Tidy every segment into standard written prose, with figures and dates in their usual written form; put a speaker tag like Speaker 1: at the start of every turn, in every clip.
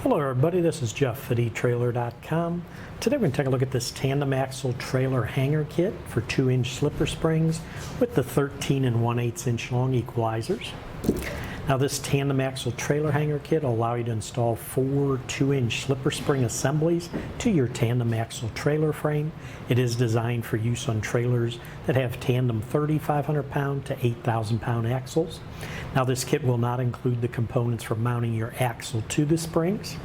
Speaker 1: Hello everybody, this is Jeff at etrailer.com. Today we're going to take a look at this Tandem-Axle trailer hanger kit for 2-inch slipper springs with the 13 1/8 inch long equalizers. Now this Tandem-Axle trailer hanger kit will allow you to install 4 2-inch slipper spring assemblies to your Tandem-Axle trailer frame. It is designed for use on trailers that have tandem 3,500 pound to 8,000 pound axles. Now this kit will not include the components for mounting your axle to the springs.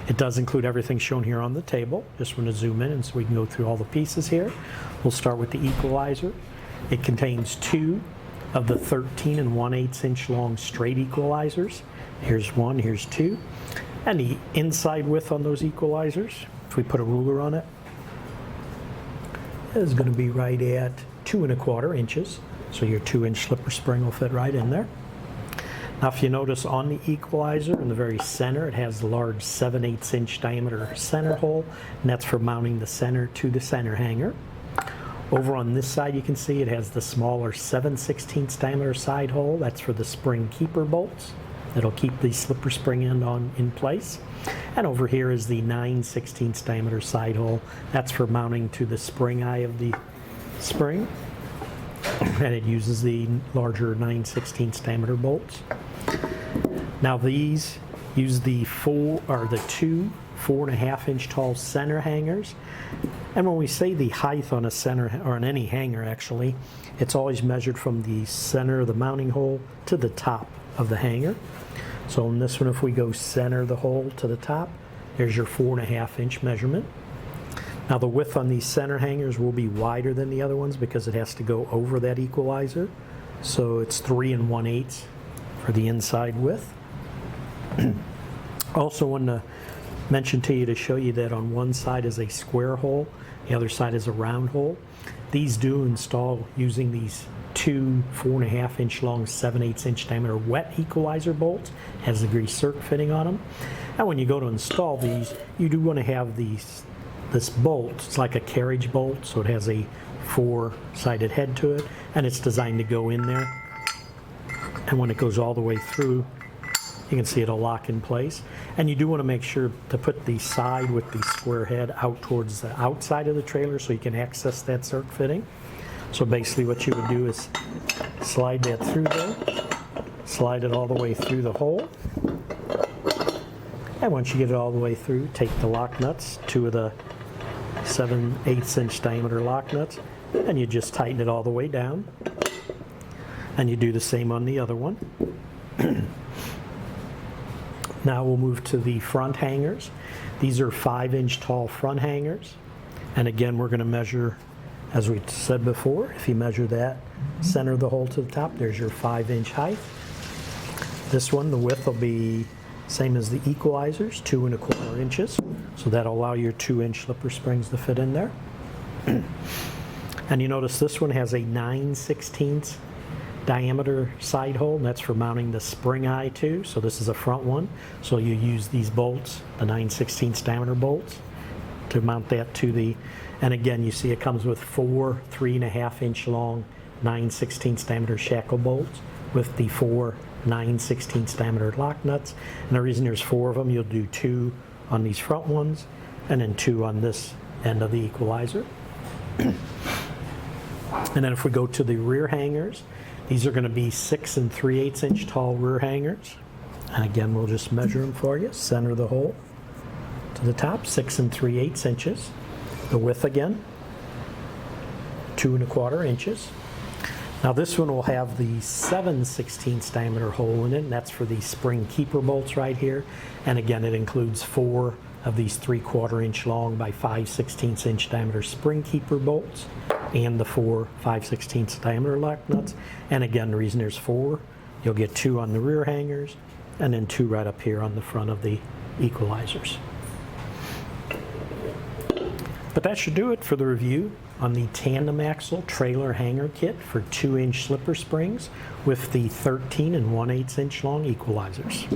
Speaker 1: It does include everything shown here on the table. Just want to zoom in and so we can go through all the pieces here. We'll start with the equalizer. It contains 2 of the 13 1/8 inch long straight equalizers. Here's 1, here's 2. And the inside width on those equalizers, if we put a ruler on it, is going to be right at 2 1/4 inches. So your 2-inch slipper spring will fit right in there. Now if you notice on the equalizer in the very center, it has the large 7/8 inch diameter center hole, and that's for mounting the center to the center hanger. Over on this side you can see it has the smaller 7/16 diameter side hole. That's for the spring keeper bolts. It'll keep the slipper spring end in place. And over here is the 9/16 diameter side hole. That's for mounting to the spring eye of the spring. And it uses the larger 9/16 diameter bolts. Now these use the 2 4.5 inch tall center hangers. And when we say the height on a center, or on any hanger actually, it's always measured from the center of the mounting hole to the top of the hanger. So in this one, if we go center the hole to the top, there's your 4.5 inch measurement. Now the width on these center hangers will be wider than the other ones because it has to go over that equalizer. So it's 3 1/8 for the inside width. Also want to mention to you to show you that on one side is a square hole, the other side is a round hole. These do install using these 2 4.5 inch long 7/8 inch diameter wet equalizer bolts. Has a grease circ fitting on them. And when you go to install these, you do want to have this bolt. It's like a carriage bolt, so it has a 4-sided head to it, and it's designed to go in there. And when it goes all the way through, you can see it'll lock in place. And you do want to make sure to put the side with the square head out towards the outside of the trailer so you can access that circ fitting. So basically what you would do is slide that through there, slide it all the way through the hole. And once you get it all the way through, take the lock nuts, 2 of the 7/8 inch diameter lock nuts, and you just tighten it all the way down. And you do the same on the other one. Now we'll move to the front hangers. These are 5-inch tall front hangers. And again, we're going to measure, as we said before, if you measure that center of the hole to the top, there's your 5-inch height. This one, the width will be same as the equalizers, 2 1/4 inches. So that'll allow your 2-inch slipper springs to fit in there. And you notice this one has a 9/16 diameter side hole, and that's for mounting the spring eye to. So this is a front one. So you use these bolts, the 9/16 diameter bolts, to mount that to the, and again you see it comes with 4 3.5 inch long 9/16 diameter shackle bolts with the 4 9/16 diameter lock nuts. And the reason there's 4 of them, you'll do 2 on these front ones and then 2 on this end of the equalizer. And then if we go to the rear hangers, these are going to be 6 3/8 inch tall rear hangers. And again, we'll just measure them for you. Center of the hole to the top, 6 3/8 inches. The width again, 2 1/4 inches. Now this one will have the 7/16 diameter hole in it, and that's for the spring keeper bolts right here. And again, it includes 4 of these 3/4 inch long by 5/16 inch diameter spring keeper bolts and the 4 5/16 diameter lock nuts. And again, the reason there's 4, you'll get 2 on the rear hangers and then 2 right up here on the front of the equalizers. But that should do it for the review on the Tandem-Axle trailer hanger kit for 2-inch slipper springs with the 13 1/8 inch long equalizers.